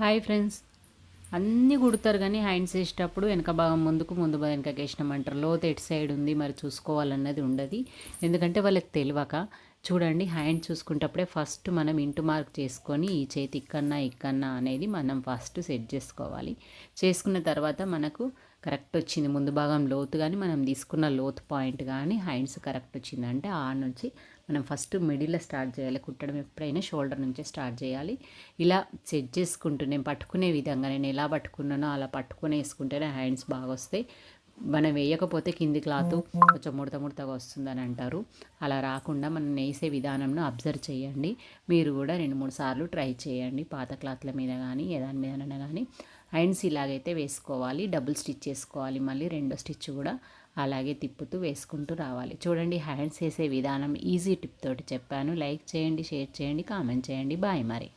Hi friends, అన్నీ కుడతారు కానీ హ్యాండ్స్ వేసేటప్పుడు వెనక భాగం ముందుకు ముందు భాగం వెనకకి వేసినామంటారు. లోతు ఎటు సైడ్ ఉంది మరి చూసుకోవాలన్నది ఉండదు, ఎందుకంటే వాళ్ళకి తెలియక. చూడండి, హ్యాండ్ చూసుకుంటప్పుడే ఫస్ట్ మనం ఇంటూ మార్క్ చేసుకొని ఈ చేతి ఇక్కన్నా అనేది మనం ఫస్ట్ సెట్ చేసుకోవాలి. చేసుకున్న తర్వాత మనకు కరెక్ట్ వచ్చింది ముందు భాగం లోతు కానీ మనం తీసుకున్న లోతు పాయింట్ కానీ హ్యాండ్స్ కరెక్ట్ వచ్చిందంటే ఆ నుంచి మనం ఫస్ట్ మిడిల్లో స్టార్ట్ చేయాలి. కుట్టడం ఎప్పుడైనా షోల్డర్ నుంచే స్టార్ట్ చేయాలి. ఇలా సెట్ చేసుకుంటూ నేను పట్టుకునే విధంగా నేను ఎలా పట్టుకున్నానో అలా పట్టుకుని వేసుకుంటేనే హ్యాండ్స్ బాగా వస్తాయి. మనం వేయకపోతే కింది క్లాత్ కొంచెం ముడతగా వస్తుందని అంటారు. అలా రాకుండా మనం వేసే విధానంను అబ్జర్వ్ చేయండి. మీరు కూడా 2-3 సార్లు ట్రై చేయండి. పాత క్లాత్ల మీద కానీ ఏదాని మీదనైనా కానీ హ్యాండ్స్ ఇలాగైతే వేసుకోవాలి. డబుల్ స్టిచ్ చేసుకోవాలి. మళ్ళీ రెండో స్టిచ్ కూడా అలాగే తిప్పుతూ వేసుకుంటూ రావాలి. చూడండి, హ్యాండ్స్ వేసే విధానం ఈజీ టిప్ తోటి చెప్పాను. లైక్ చేయండి, షేర్ చేయండి, కామెంట్ చేయండి. బాయ్ మరి.